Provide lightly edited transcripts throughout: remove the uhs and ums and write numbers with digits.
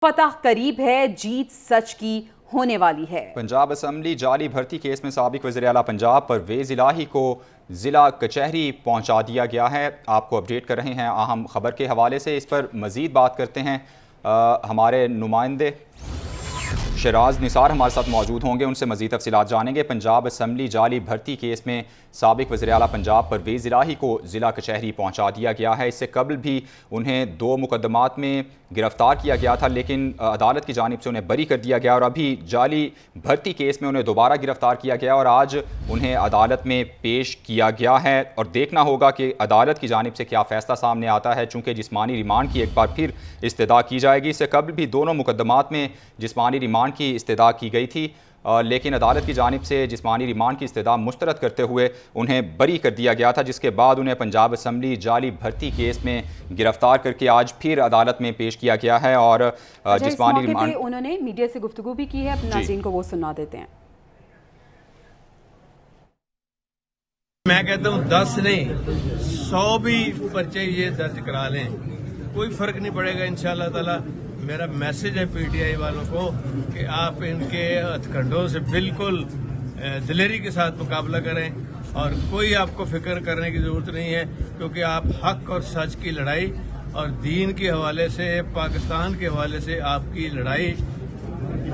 فتح قریب ہے، جیت سچ کی ہونے والی ہے۔ پنجاب اسمبلی جعلی بھرتی کیس میں سابق وزیر اعلیٰ پنجاب پرویز الہی کو ضلع کچہری پہنچا دیا گیا ہے۔ آپ کو اپڈیٹ کر رہے ہیں اہم خبر کے حوالے سے۔ اس پر مزید بات کرتے ہیں ہمارے نمائندے شیراز نثار ہمارے ساتھ موجود ہوں گے، ان سے مزید تفصیلات جانیں گے۔ پنجاب اسمبلی جعلی بھرتی کیس میں سابق وزیر اعلیٰ پنجاب پرویز الہی کو ضلع کچہری پہنچا دیا گیا ہے۔ اس سے قبل بھی انہیں 2 مقدمات میں گرفتار کیا گیا تھا، لیکن عدالت کی جانب سے انہیں بری کر دیا گیا، اور ابھی جعلی بھرتی کیس میں انہیں دوبارہ گرفتار کیا گیا اور آج انہیں عدالت میں پیش کیا گیا ہے، اور دیکھنا ہوگا کہ عدالت کی جانب سے کیا فیصلہ سامنے آتا ہے، چونکہ جسمانی ریمانڈ کی ایک بار پھر استدعا کی جائے گی۔ اس سے قبل بھی دونوں مقدمات میں جسمانی ریمانڈ کی استدعا کی گئی تھی، لیکن عدالت کی جانب سے جسمانی ریمانڈ کی استدعا مسترد کرتے ہوئے انہیں بری کر دیا گیا تھا، جس کے بعد انہیں پنجاب اسمبلی جعلی بھرتی کیس میں گرفتار کر کے آج پھر عدالت میں پیش کیا گیا ہے، اور جسمانی ریمانڈ انہوں نے میڈیا سے گفتگو بھی کی ہے، اپنے ناظرین کو وہ سنا دیتے ہیں۔ میں کہتا ہوں 10 نہیں 100 بھی پرچے یہ درج کرا لیں، کوئی فرق نہیں پڑے گا انشاءاللہ تعالی۔ میرا میسج ہے پی ٹی آئی والوں کو کہ آپ ان کے ہتھ کنڈوں سے بالکل دلیری کے ساتھ مقابلہ کریں، اور کوئی آپ کو فکر کرنے کی ضرورت نہیں ہے، کیونکہ آپ حق اور سچ کی لڑائی اور دین کے حوالے سے، پاکستان کے حوالے سے آپ کی لڑائی،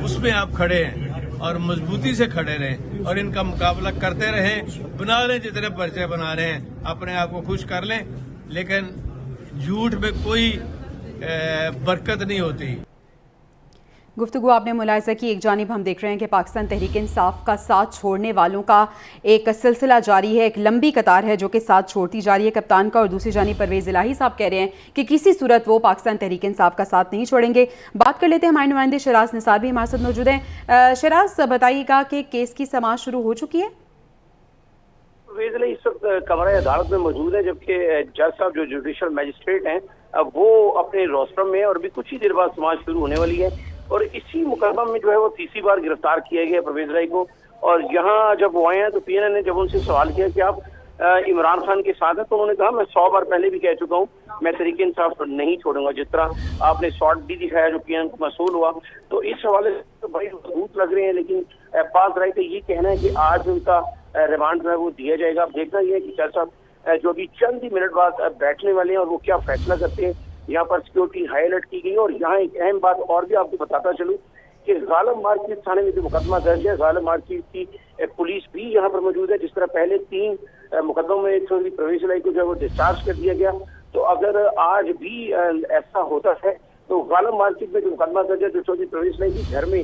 اس میں آپ کھڑے ہیں اور مضبوطی سے کھڑے رہیں اور ان کا مقابلہ کرتے رہیں۔ بنا لیں جتنے پرچے بنا رہے ہیں، اپنے آپ کو خوش کر لیں، لیکن جھوٹ میں کوئی برکت نہیں ہوتی۔ گفتگو آپ نے ملاحظہ کی، ایک جانب ہم دیکھ رہے ہیں کہ پاکستان تحریک انصاف کا ساتھ چھوڑنے والوں کا ایک سلسلہ جاری ہے، ایک لمبی قطار ہے جو کہ ساتھ چھوڑتی جا رہی ہے کپتان کا، اور دوسری جانب پرویز الہی صاحب کہہ رہے ہیں کہ کسی صورت وہ پاکستان تحریک انصاف کا ساتھ نہیں چھوڑیں گے۔ بات کر لیتے ہیں، ہمارے نمائندے شیراز نثار بھی ہمارے ساتھ موجود ہیں۔ شیراز، بتائیے گا کہ کیس کی سماعت شروع ہو چکی ہے؟ پرویز الہی اس وقت کمرہ عدالت میں موجود ہے، جبکہ جج صاحب جو جوڈیشل میجسٹریٹ ہیں وہ اپنے روسٹرم میں، اور بھی کچھ ہی دیر بعد سماعت شروع ہونے والی ہے، اور اسی مقدمہ میں جو ہے وہ تیسری بار گرفتار کیا گیا پرویز الہی کو۔ اور یہاں جب وہ آئے ہیں تو پی این اے نے جب ان سے سوال کیا کہ آپ عمران خان کے ساتھ ہیں، تو انہوں نے کہا میں 100 بار پہلے بھی کہہ چکا ہوں میں تحریک انصاف نہیں چھوڑوں گا، جس طرح آپ نے شارٹ بھی دکھایا جو پی این اے کو موصول ہوا، تو اس حوالے سے بڑی مضبوط لگ رہے ہیں۔ لیکن پاس رائے کا یہ کہنا ہے کہ آج ان کا ریمانڈ جو ہے وہ دیا جائے گا۔ اب دیکھنا یہ ہے کہ جج صاحب جو بھی چند ہی منٹ بعد بیٹھنے والے ہیں اور وہ کیا فیصلہ کرتے ہیں۔ یہاں پر سیکورٹی ہائی الرٹ کی گئی، اور یہاں ایک اہم بات اور بھی آپ کو بتاتا چلوں کہ غالب مارکیٹ تھانے میں جو مقدمہ درج ہے، غالب مارکیٹ کی پولیس بھی یہاں پر موجود ہے۔ جس طرح پہلے 3 مقدموں میں پرویز الہی کو جو ہے وہ ڈسچارج کر دیا گیا، تو اگر آج بھی ایسا ہوتا ہے تو غالب مارکیٹ میں جو مقدمہ درج ہے، جو چودھری پرویز الہی کے گھر میں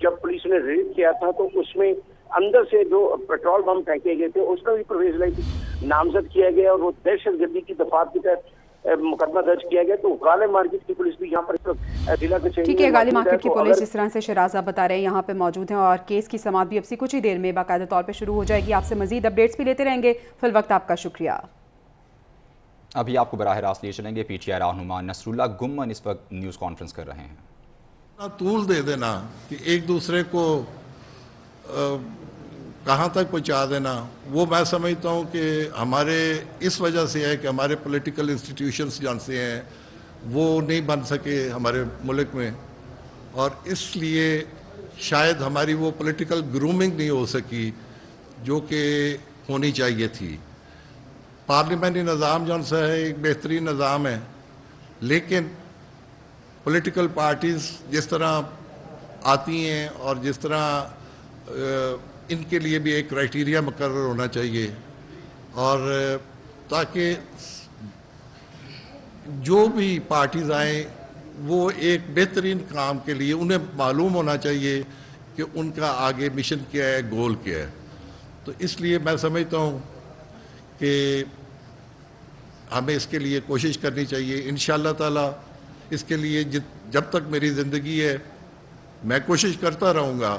جب پولیس نے ریڈ کیا تھا تو اس میں اندر سے جو پیٹرول بم پھینکے گئے تھے اس کا بھی پرویز الہی نامزد کیا گیا، اور وہ دہشت گردی کی دفعات کے تحت مقدمہ درج کیا گیا۔ تو غالب مارکیٹ کی پولیس بھی یہاں پر ضلع کچہری، ٹھیک ہے، غالب مارکیٹ کی پولیس جس طرح سے شیراز آپ بتا رہے ہیں یہاں پہ موجود ہیں، اور کیس کی سماعت بھی اب سے کچھ ہی دیر میں باقاعدہ طور پہ شروع ہو جائے گی۔ آپ سے مزید اپڈیٹس بھی لیتے رہیں گے، فی الوقت آپ کا شکریہ۔ ابھی آپ کو براہ راست لیے چلیں گے، پی ٹی آئی رہنما نصر اللہ گمن اس وقت نیوز کانفرنس کر رہے ہیں۔ طول دے دینا کہ ایک دوسرے کو کہاں تک پہنچا دینا، وہ میں سمجھتا ہوں کہ ہمارے اس وجہ سے ہے کہ ہمارے پولیٹیکل انسٹیٹیوشنز جہاں سے ہیں وہ نہیں بن سکے ہمارے ملک میں، اور اس لیے شاید ہماری وہ پولیٹیکل گرومنگ نہیں ہو سکی جو کہ ہونی چاہیے تھی۔ پارلیمنٹری نظام جو ہے ایک بہترین نظام ہے، لیکن پولیٹیکل پارٹیز جس طرح آتی ہیں اور جس طرح ان کے لیے بھی ایک کرائٹیریا مقرر ہونا چاہیے، اور تاکہ جو بھی پارٹیز آئیں وہ ایک بہترین کام کے لیے انہیں معلوم ہونا چاہیے کہ ان کا آگے مشن کیا ہے، گول کیا ہے۔ تو اس لیے میں سمجھتا ہوں کہ ہمیں اس کے لیے کوشش کرنی چاہیے۔ انشاءاللہ تعالی اس کے لیے جب تک میری زندگی ہے میں کوشش کرتا رہوں گا۔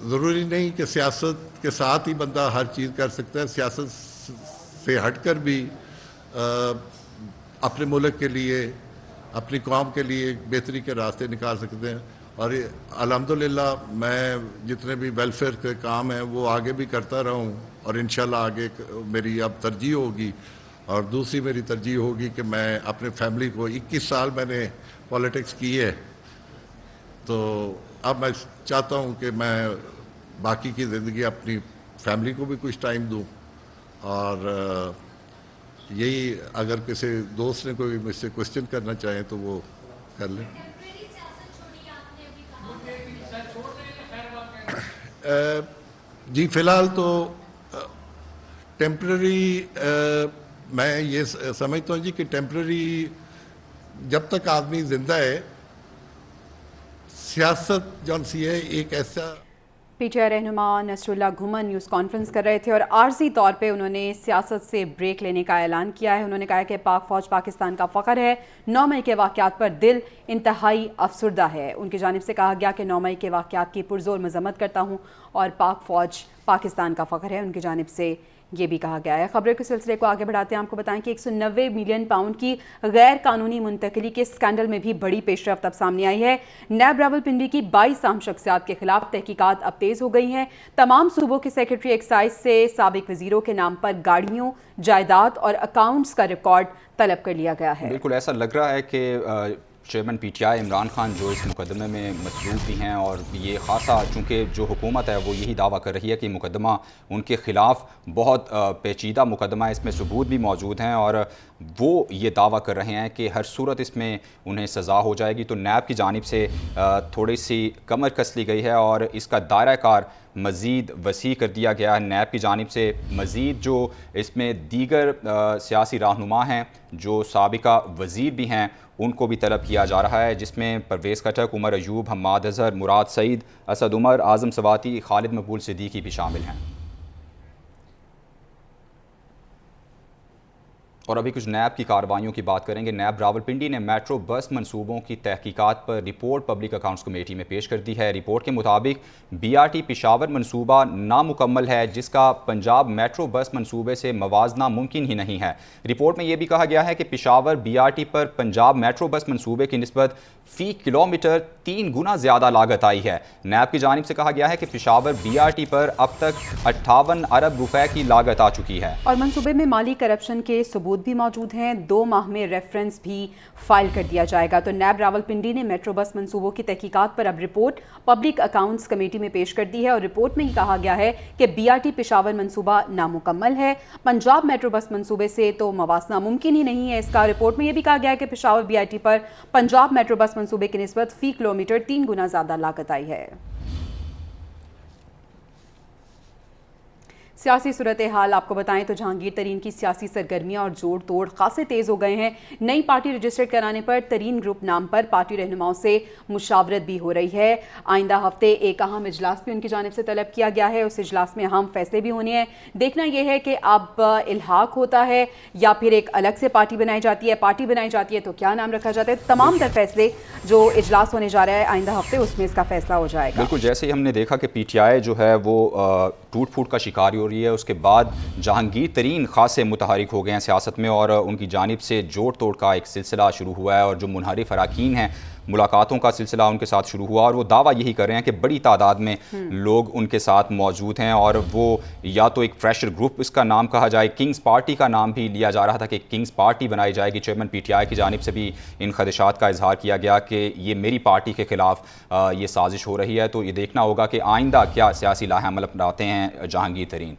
ضروری نہیں کہ سیاست کے ساتھ ہی بندہ ہر چیز کر سکتا ہے، سیاست سے ہٹ کر بھی اپنے ملک کے لیے، اپنی قوم کے لیے بہتری کے راستے نکال سکتے ہیں، اور الحمدللہ میں جتنے بھی ویلفیئر کے کام ہیں وہ آگے بھی کرتا رہوں، اور انشاءاللہ آگے میری اب ترجیح ہوگی اور دوسری میری ترجیح ہوگی کہ میں اپنے فیملی کو 21 سال میں نے پالیٹکس کی ہے، تو اب میں چاہتا ہوں کہ میں باقی کی زندگی اپنی فیملی کو بھی کچھ ٹائم دوں، اور یہی اگر کسی دوست نے کوئی مجھ سے کوشچن کرنا چاہیں تو وہ کر لیں۔ جی فی الحال تو ٹیمپرری میں یہ سمجھتا ہوں جی کہ ٹیمپرری جب تک آدمی زندہ ہے، سیاست جون سی ہے ایک ایسا۔ پی ٹی آئی رہنما نصر اللہ گھمن نیوز کانفرنس کر رہے تھے اور عارضی طور پہ انہوں نے سیاست سے بریک لینے کا اعلان کیا ہے۔ انہوں نے کہا کہ پاک فوج پاکستان کا فخر ہے، 9 مئی کے واقعات پر دل انتہائی افسردہ ہے۔ ان کی جانب سے کہا گیا کہ 9 مئی کے واقعات کی پرزور مذمت کرتا ہوں اور پاک فوج پاکستان کا فخر ہے، ان کی جانب سے یہ بھی کہا گیا ہے۔ خبروں کے سلسلے کو آگے بڑھاتے ہیں، آپ کو بتائیں کہ 190 ملین پاؤنڈ کی غیر قانونی منتقلی کے اسکینڈل میں بھی بڑی پیش رفت اب سامنے آئی ہے۔ نیب راولپنڈی کی 22 اہم شخصیات کے خلاف تحقیقات اب تیز ہو گئی ہیں۔ تمام صوبوں کے سیکرٹری ایکسائز سے سابق وزیروں کے نام پر گاڑیوں، جائیداد اور اکاؤنٹس کا ریکارڈ طلب کر لیا گیا ہے۔ بالکل ایسا لگ رہا ہے کہ chairman P T I Imran Khan جو اس مقدمے میں مطلوب بھی ہیں، اور یہ خاصا چونکہ جو حکومت ہے وہ یہی دعویٰ کر رہی ہے کہ مقدمہ ان کے خلاف بہت پیچیدہ مقدمہ ہے، اس میں ثبوت بھی موجود ہیں، اور وہ یہ دعویٰ کر رہے ہیں کہ ہر صورت اس میں انہیں سزا ہو جائے گی۔ تو نیب کی جانب سے تھوڑی سی کمر کس لی گئی ہے اور اس کا دائرہ کار مزید وسیع کر دیا گیا ہے۔ نیب کی جانب سے مزید جو اس میں دیگر سیاسی رہنما ہیں، جو سابقہ وزیر بھی ہیں، ان کو بھی طلب کیا جا رہا ہے، جس میں پرویز خٹک، عمر ایوب، حماد اظہر، مراد سعید، اسد عمر، اعظم سواتی، خالد مقبول صدیقی بھی شامل ہیں۔ اور ابھی کچھ نیب کی کارروائیوں کی بات کریں گے۔ نیب راولپنڈی نے میٹرو بس منصوبوں کی تحقیقات پر رپورٹ پبلک اکاؤنٹس کمیٹی میں پیش کر دی ہے۔ رپورٹ کے مطابق بی آر ٹی پشاور منصوبہ نامکمل ہے، جس کا پنجاب میٹرو بس منصوبے سے موازنہ ممکن ہی نہیں ہے۔ رپورٹ میں یہ بھی کہا گیا ہے کہ پشاور بی آر ٹی پر پنجاب میٹرو بس منصوبے کی نسبت فی کلومیٹر 3 گنا زیادہ لاگت آئی ہے۔ نیب کی جانب سے کہا گیا ہے کہ پشاور بی آر ٹی پر اب تک 58 ارب روپے کی لاگت آ چکی ہے، اور منصوبے میں مالی کرپشن کے ثبوت بھی موجود ہیں۔ 2 ماہ میں ریفرنس بھی فائل کر دیا جائے گا۔ تو نیب راولپنڈی نے میٹرو بس منصوبوں کی تحقیقات پر اب رپورٹ پبلک اکاؤنٹس کمیٹی میں پیش کر دی ہے، اور رپورٹ میں یہ کہا گیا ہے کہ بی آر ٹی پشاور منصوبہ نامکمل ہے، پنجاب میٹرو بس منصوبے سے تو موازنہ ممکن ہی نہیں ہے اس کا۔ رپورٹ میں یہ بھی کہا گیا ہے کہ پشاور بی آر ٹی پر پنجاب میٹرو بس منصوبے کی نسبت فی کلومیٹر 3 گنا زیادہ لاگت آئی ہے۔ سیاسی صورتحال آپ کو بتائیں تو جہانگیر ترین کی سیاسی سرگرمیاں اور جوڑ توڑ خاصے تیز ہو گئے ہیں۔ نئی پارٹی رجسٹر کرانے پر ترین گروپ نام پر پارٹی رہنماؤں سے مشاورت بھی ہو رہی ہے۔ آئندہ ہفتے ایک اہم اجلاس بھی ان کی جانب سے طلب کیا گیا ہے، اس اجلاس میں اہم فیصلے بھی ہونے ہیں۔ دیکھنا یہ ہے کہ اب الحاق ہوتا ہے یا پھر ایک الگ سے پارٹی بنائی جاتی ہے، پارٹی بنائی جاتی ہے تو کیا نام رکھا جاتا ہے۔ تمام تر فیصلے جو اجلاس ہونے جا رہا ہے آئندہ ہفتے، اس میں اس کا فیصلہ ہو جائے گا۔ بالکل جیسے ہی ہم نے دیکھا کہ پی ٹی آئی جو ہے وہ ٹوٹ پھوٹ کا شکار ہو رہی ہے، اس کے بعد جہانگیر ترین خاصے متحرک ہو گئے ہیں سیاست میں، اور ان کی جانب سے جوڑ توڑ کا ایک سلسلہ شروع ہوا ہے، اور جو منحرف اراکین ہیں ملاقاتوں کا سلسلہ ان کے ساتھ شروع ہوا، اور وہ دعویٰ یہی کر رہے ہیں کہ بڑی تعداد میں لوگ ان کے ساتھ موجود ہیں، اور وہ یا تو ایک پریشر گروپ اس کا نام کہا جائے، کنگز پارٹی کا نام بھی لیا جا رہا تھا کہ کنگز پارٹی بنائی جائے گی۔ چیئرمین پی ٹی آئی کی جانب سے بھی ان خدشات کا اظہار کیا گیا کہ یہ میری پارٹی کے خلاف یہ سازش ہو رہی ہے۔ تو یہ دیکھنا ہوگا کہ آئندہ کیا سیاسی لاہ عمل اپناتے ہیں جہانگیر ترین۔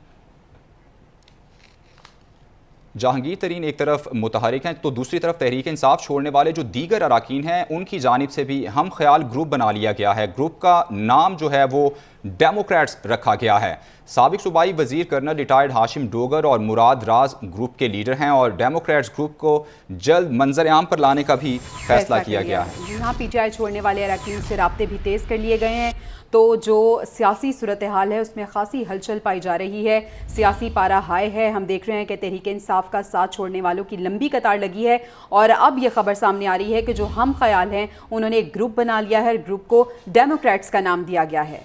جہانگیر ترین ایک طرف متحرک ہیں تو دوسری طرف تحریک انصاف چھوڑنے والے جو دیگر اراکین ہیں ان کی جانب سے بھی ہم خیال گروپ بنا لیا گیا ہے۔ گروپ کا نام جو ہے وہ ڈیموکریٹس رکھا گیا ہے۔ سابق صوبائی وزیر کرنل ریٹائرڈ ہاشم ڈوگر اور مراد راز گروپ کے لیڈر ہیں، اور ڈیموکریٹس گروپ کو جلد منظر عام پر لانے کا بھی فیصلہ کیا گیا ہے۔ یہاں پی ٹی آئی چھوڑنے والے اراکین سے رابطے بھی تیز کر لیے گئے ہیں، تو جو سیاسی صورتحال ہے اس میں خاصی ہلچل پائی جا رہی ہے، سیاسی پارا ہائی ہے۔ ہم دیکھ رہے ہیں کہ تحریک انصاف کا ساتھ چھوڑنے والوں کی لمبی قطار لگی ہے، اور اب یہ خبر سامنے آ رہی ہے کہ جو ہم خیال ہیں انہوں نے ایک گروپ بنا لیا ہے، گروپ کو ڈیموکریٹس کا نام دیا گیا ہے۔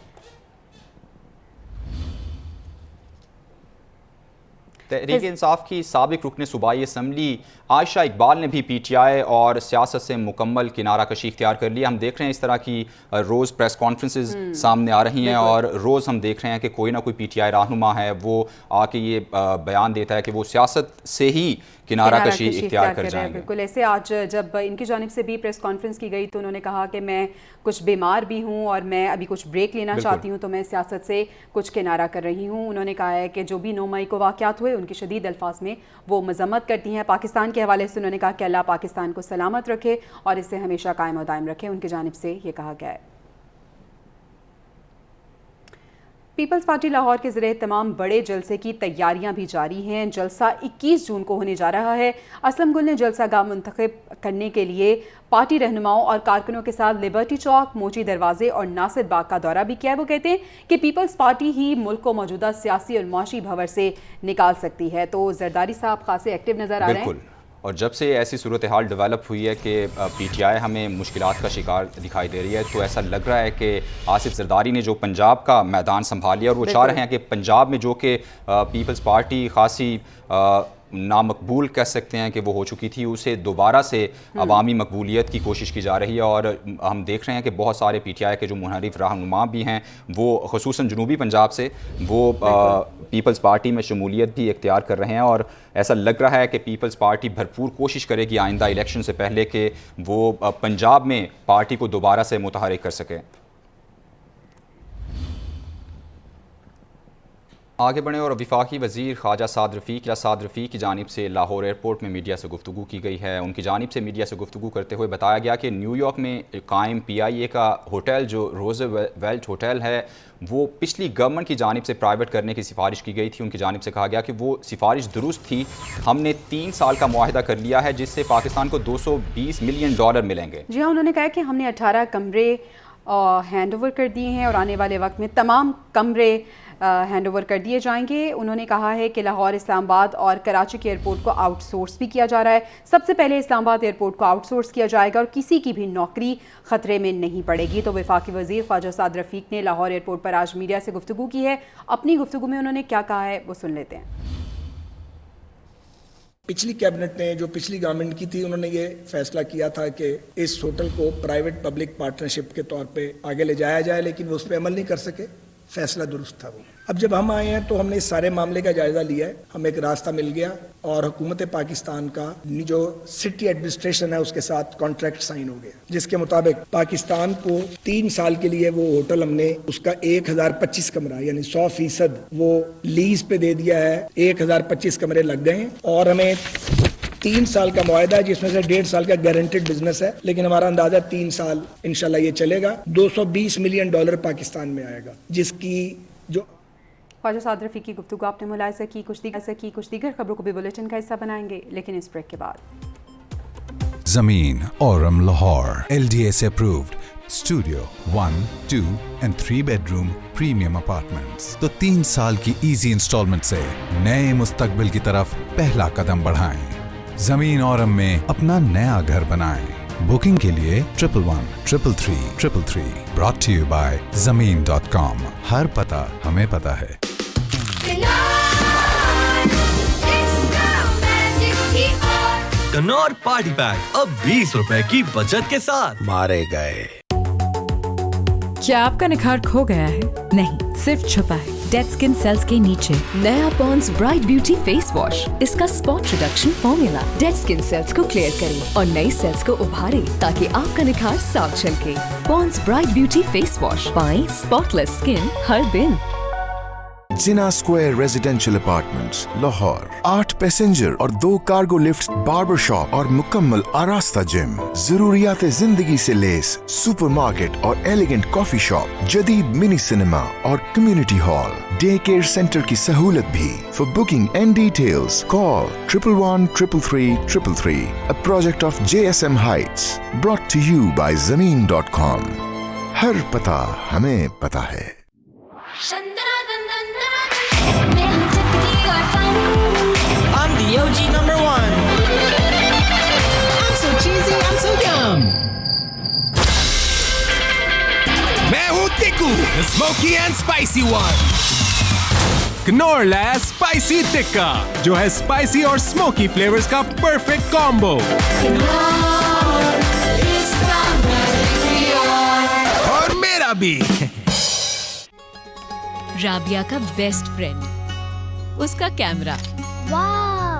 تحریک انصاف کی سابق رکن صوبائی اسمبلی عائشہ اقبال نے بھی پی ٹی آئی اور سیاست سے مکمل کنارہ کشی اختیار کر لیا۔ ہم دیکھ رہے ہیں اس طرح کی روز پریس کانفرنسز سامنے آ رہی ہیں، اور روز ہم دیکھ رہے ہیں کہ کوئی نہ کوئی پی ٹی آئی رہنما ہے وہ آ کے یہ بیان دیتا ہے کہ وہ سیاست سے ہی کنارہ کشی اختیار کر جائیں گے. بالکل ایسے آج جب ان کی جانب سے بھی پریس کانفرنس کی گئی تو انہوں نے کہا کہ میں کچھ بیمار بھی ہوں اور میں ابھی کچھ بریک لینا چاہتی ہوں تو میں سیاست سے کچھ کنارہ کر رہی ہوں. انہوں نے کہا ہے کہ جو بھی 9 مئی کو واقعات ہوئے ان کی شدید الفاظ میں وہ مذمت کرتی ہیں. پاکستان کے حوالے سے انہوں نے کہا کہ اللہ پاکستان کو سلامت رکھے اور اسے ہمیشہ قائم و دائم رکھے. ان کی جانب سے یہ کہا گیا ہے. پیپلز پارٹی لاہور کے زیر اہتمام بڑے جلسے کی تیاریاں بھی جاری ہیں. جلسہ 21 جون کو ہونے جا رہا ہے. اسلم گل نے جلسہ گاہ منتخب کرنے کے لیے پارٹی رہنماؤں اور کارکنوں کے ساتھ لبرٹی چوک، موچی دروازے اور ناصر باغ کا دورہ بھی کیا ہے. وہ کہتے ہیں کہ پیپلز پارٹی ہی ملک کو موجودہ سیاسی اور معاشی بھنور سے نکال سکتی ہے. تو زرداری صاحب خاصے ایکٹیو نظر آ رہے ہیں. اور جب سے ایسی صورتحال ڈیولپ ہوئی ہے کہ پی ٹی آئی ہمیں مشکلات کا شکار دکھائی دے رہی ہے تو ایسا لگ رہا ہے کہ آصف زرداری نے جو پنجاب کا میدان سنبھال لیا اور وہ چاہ رہے ہیں کہ پنجاب میں جو کہ پیپلز پارٹی خاصی نامقبول کہہ سکتے ہیں کہ وہ ہو چکی تھی، اسے دوبارہ سے عوامی مقبولیت کی کوشش کی جا رہی ہے. اور ہم دیکھ رہے ہیں کہ بہت سارے پی ٹی آئی کے جو منحرف رہنما بھی ہیں وہ خصوصاً جنوبی پنجاب سے وہ پیپلز پارٹی میں شمولیت بھی اختیار کر رہے ہیں. اور ایسا لگ رہا ہے کہ پیپلز پارٹی بھرپور کوشش کرے گی آئندہ الیکشن سے پہلے کہ وہ پنجاب میں پارٹی کو دوبارہ سے متحرک کر سکے. آگے بڑھیں اور وفاقی وزیر خواجہ سعد رفیق کی جانب سے لاہور ایئرپورٹ میں میڈیا سے گفتگو کی گئی ہے. ان کی جانب سے میڈیا سے گفتگو کرتے ہوئے بتایا گیا کہ نیو یارک میں قائم پی آئی اے کا ہوٹل جو روز ویلٹ ہوٹل ہے وہ پچھلی گورنمنٹ کی جانب سے پرائیویٹ کرنے کی سفارش کی گئی تھی. ان کی جانب سے کہا گیا کہ وہ سفارش درست تھی. ہم نے 3 سال کا معاہدہ کر لیا ہے جس سے پاکستان کو $220 ملین ملیں گے. جی ہاں، انہوں نے کہا کہ ہم نے 18 کمرے ہینڈ اوور کر دیے ہیں اور آنے والے وقت میں تمام کمرے ہینڈ اوور کر دیے جائیں گے. انہوں نے کہا ہے کہ لاہور، اسلام آباد اور کراچی کے ایئرپورٹ کو آؤٹ سورس بھی کیا جا رہا ہے. سب سے پہلے اسلام آباد ایئرپورٹ کو آؤٹ سورس کیا جائے گا اور کسی کی بھی نوکری خطرے میں نہیں پڑے گی. تو وفاقی وزیر خواجہ سعد رفیق نے لاہور ایئرپورٹ پر آج میڈیا سے گفتگو کی ہے. اپنی گفتگو میں انہوں نے کیا کہا ہے وہ سن لیتے ہیں. پچھلی کیبنٹ نے جو پچھلی گورنمنٹ کی تھی انہوں نے یہ فیصلہ کیا تھا کہ اس ہوٹل کو پرائیویٹ پبلک پارٹنرشپ کے طور پہ آگے لے جایا جائے، لیکن وہ اس پہ عمل نہیں کر سکے. فیصلہ درست تھا وہ. اب جب ہم آئے ہیں تو ہم نے اس سارے معاملے کا جائزہ لیا ہے. ہمیں ایک راستہ مل گیا اور حکومت پاکستان کا جو سٹی ایڈمنسٹریشن ہے اس کے ساتھ کانٹریکٹ سائن ہو گیا جس کے مطابق پاکستان کو 3 سال کے لیے وہ ہوٹل ہم نے اس کا 1025 کمرہ یعنی 100% وہ لیز پہ دے دیا ہے. 1025 کمرے لگ گئے ہیں اور ہمیں 3 سال کا معاہدہ ہے جس میں سے 1.5 سال کا گارنٹیڈ بزنس ہے، لیکن ہمارا اندازہ 3 سال انشاءاللہ یہ چلے گا. $220 ملین پاکستان میں آئے گا جس کی جو خواجہ سعد رفیق کی گفتگو آپ نے ملاحظہ کی. کچھ دیگر خبروں کو بھی بلیٹن کا حصہ بنائیں گے لیکن اس بریک کے بعد. زمین اورم لاہور LDA سے approved studio 1, 2 and 3 bedroom premium apartments. تو 3 سال کی ایزی انسٹالمنٹ سے نئے مستقبل کی طرف پہلا قدم بڑھائیں. زمین اورم میں اپنا نیا گھر بنائیں. بکنگ کے لیے 11133333 brought to you by zameen.com. ہر پتہ ہمیں پتہ ہے. کنور پارٹی پیک اب 20 روپے کی بچت کے ساتھ مارے گئے. کیا آپ کا نکھار کھو گیا ہے؟ نہیں، صرف چھپا ہے ڈیڈ اسکن سیلز کے نیچے. نیا Pond's bright beauty face wash, اس کا spot reduction formula dead skin cells کو کلیئر کرے اور نئی سیلز کو ابھارے تاکہ آپ کا نکھار صاف چمکے. Pond's bright beauty face wash, پائیں اسپاٹ لیس اسکن ہر دن. Jinnah square residential apartments Lahore. 8 passenger اور 2 کارگو لفٹ، باربر شاپ اور مکمل آراستہ جم. ضروریات زندگی سے لیس سپر مارکیٹ اور ایلیگنٹ کافی شاپ. جدید منی سنیما اور community hall. Day care centre کی سہولت بھی. For booking and details call 11133333. A project of JSM Heights. Brought to you by zameen.com. ہر پتہ ہمیں پتہ ہے. I'm the OG number 1. I'm so cheesy, I'm so yum. میں ہوں ٹکو, the smoky and spicy one. کنور لایا اسپائسی ٹکا جو ہے spicy اور اسموکی فلیورز کا پرفیکٹ کامبو. اور میرا بھی. رابعہ کا بیسٹ فرینڈ، اس کا کیمرہ. واو،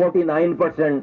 49%,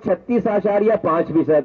36.5%,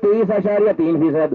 23.3%,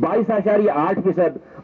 22.8%,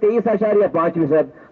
23.5%,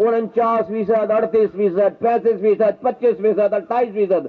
49%, 38%, 35%, 25%, 28%,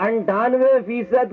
98%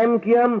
MKM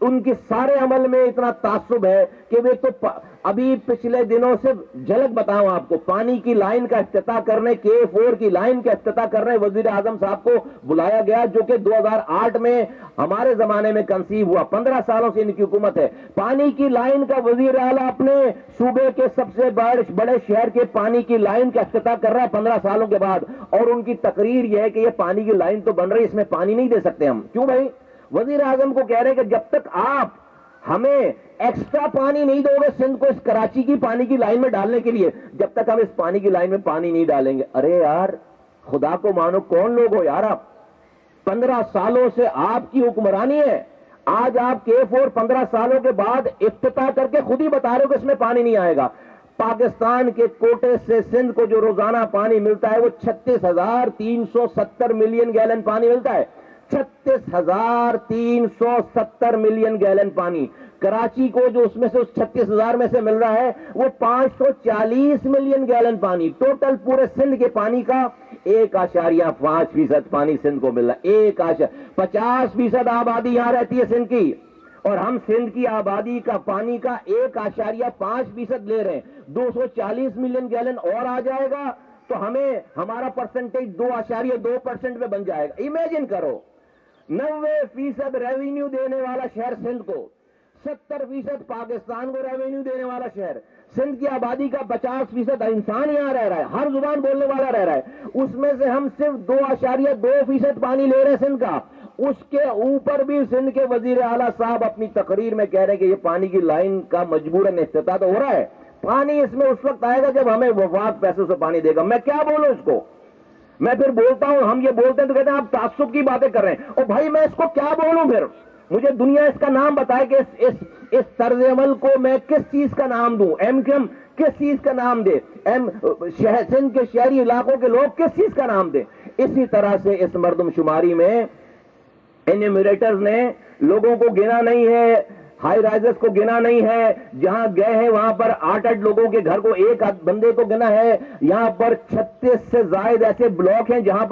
ان کے سارے عمل میں اتنا تعصب ہے کہ وہ تو ابھی پچھلے دنوں سے جھلک بتاؤں آپ کو، پانی کی لائن کا افتتاح کرنے، K4 کی لائن کا افتتاح کرنے وزیر اعظم صاحب کو بلایا گیا، جو کہ 2008 میں ہمارے زمانے میں کنسیو ہوا، 15 سالوں سے ان کی حکومت ہے۔ پانی کی لائن کا وزیر اعلیٰ اپنے صوبے کے سب سے بڑے شہر کے پانی کی لائن کا افتتاح کر رہا ہے 15 سالوں کے بعد، اور ان کی تقریر یہ ہے کہ یہ پانی کی لائن تو بن رہی ہے، اس میں پانی نہیں دے سکتے ہم۔ کیوں بھائی؟ وزیر اعظم کو کہہ رہے ہیں کہ جب تک آپ ہمیں ایکسٹرا پانی نہیں دو گے سندھ کو اس کراچی کی پانی کی لائن میں ڈالنے کے لیے، جب تک ہم اس پانی کی لائن میں پانی نہیں ڈالیں گے۔ ارے یار خدا کو مانو، کون لوگ ہو یار آپ؟ 15 سالوں سے آپ کی حکمرانی ہے، آج آپ K4 15 سالوں کے بعد افتتاح کر کے خود ہی بتا رہے ہو کہ اس میں پانی نہیں آئے گا۔ پاکستان کے کوٹے سے سندھ کو جو روزانہ پانی ملتا ہے وہ 36,370 ملین گیلن پانی ملتا ہے، 36,370 ملین گیلن پانی۔ کراچی کو جو اس میں سے اس 36,000 میں سے مل رہا ہے وہ 540 ملین گیلن پانی۔ ٹوٹل پورے سندھ کے پانی کا 1.5% پانی سندھ کو مل رہا ہے، 50% آبادی یہاں رہتی ہے سندھ کی، اور ہم سندھ کی آبادی کا پانی کا 1.5% لے رہے ہیں۔ 240 ملین گیلن اور آ جائے گا تو ہمیں ہمارا پرسنٹیج 2.2% میں بن جائے گا۔ امیجن کرو، 90% ریونیو دینے والا شہر سندھ کو، 70% پاکستان کو ریونیو دینے والا شہر، سندھ کی آبادی کا 50% انسان یہاں رہ رہا ہے، ہر زبان بولنے والا رہ رہا ہے، اس میں سے ہم صرف 2.2% پانی لے رہے ہیں سندھ کا۔ اس کے اوپر بھی سندھ کے وزیر اعلیٰ صاحب اپنی تقریر میں کہہ رہے ہیں کہ یہ پانی کی لائن کا مجبوراً افتتاح تو ہو رہا ہے، پانی اس میں اس وقت آئے گا جب ہمیں وفاق پیسوں سے پانی دے گا۔ میں کیا بولوں اس کو؟ میں پھر بولتا ہوں، ہم یہ بولتے ہیں تو کہتے ہیں آپ تعصب کی باتیں کر رہے ہیں، اور بھائی میں اس کو کیا بولوں پھر؟ مجھے دنیا اس کا نام بتائے کہ اس طرز عمل کو میں کس چیز کا نام دوں؟ MQM کس چیز کا نام دے؟ سندھ کے شہری علاقوں کے لوگ کس چیز کا نام دیں؟ اسی طرح سے اس مردم شماری میں انیمیریٹرز نے لوگوں کو گنا نہیں ہے، ہائی رائزرز کو گنا نہیں ہے، جہاں گئے ہیں وہاں پر 8 لوگوں کے گھر کو ایک بندے کو گنا ہے، یہاں پر 36 سے زائد ایسے بلاک ہیں جہاں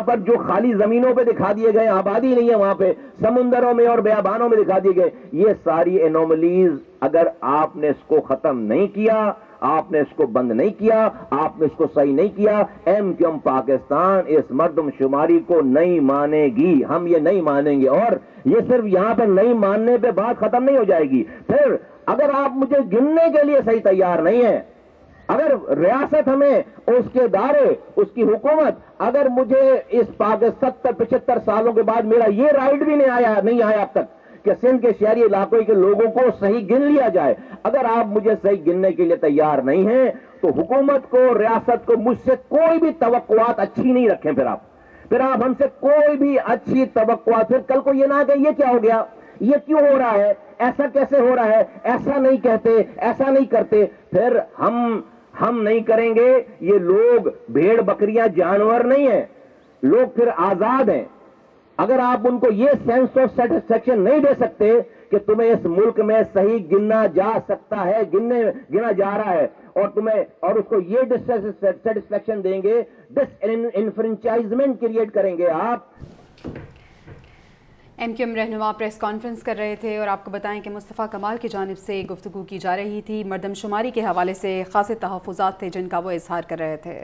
پر جو خالی زمینوں پہ دکھا دیے گئے، آبادی نہیں ہے وہاں پہ، سمندروں میں اور بیابانوں میں دکھا دیے گئے۔ یہ ساری انوملیز اگر آپ نے اس کو ختم نہیں کیا، آپ نے اس کو بند نہیں کیا، آپ نے اس کو صحیح نہیں کیا، MQM پاکستان اس مردم شماری کو نہیں مانے گی، ہم یہ نہیں مانیں گے۔ اور یہ صرف یہاں پر نہیں ماننے پہ بات ختم نہیں ہو جائے گی، پھر اگر آپ مجھے گننے کے لیے صحیح تیار نہیں ہیں، اگر ریاست ہمیں اس کے ادارے، اس کی حکومت، اگر مجھے اس 75 سالوں کے بعد میرا یہ رائٹ بھی نہیں آیا اب تک کہ سندھ کے شہری علاقوں کے لوگوں کو صحیح گن لیا جائے، اگر آپ مجھے صحیح گننے کے لیے تیار نہیں ہیں تو حکومت کو، ریاست کو مجھ سے کوئی بھی توقعات اچھی نہیں رکھیں۔ پھر آپ ہم سے کوئی بھی اچھی توقعات، پھر کل کو یہ نہ کہ یہ کیا ہو گیا، یہ کیوں ہو رہا ہے، ایسا کیسے ہو رہا ہے، ایسا نہیں کہتے، ایسا نہیں کرتے، پھر ہم نہیں کریں گے۔ یہ لوگ بھیڑ بکریاں جانور نہیں ہیں، لوگ پھر آزاد ہیں۔ اگر آپ ان کو یہ سینس آف سیٹسفیکشن نہیں دے سکتے کہ تمہیں اس ملک میں صحیح گننا جا سکتا ہے، گنا جا رہا ہے، اور اس کو یہ سیٹسفیکشن دیں گے، ڈس انفرنچائزمنٹ کریٹ کریں گے آپ۔ MQM رہنما پریس کانفرنس کر رہے تھے، اور آپ کو بتائیں کہ مصطفیٰ کمال کی جانب سے گفتگو کی جا رہی تھی، مردم شماری کے حوالے سے خاصے تحفظات تھے جن کا وہ اظہار کر رہے تھے۔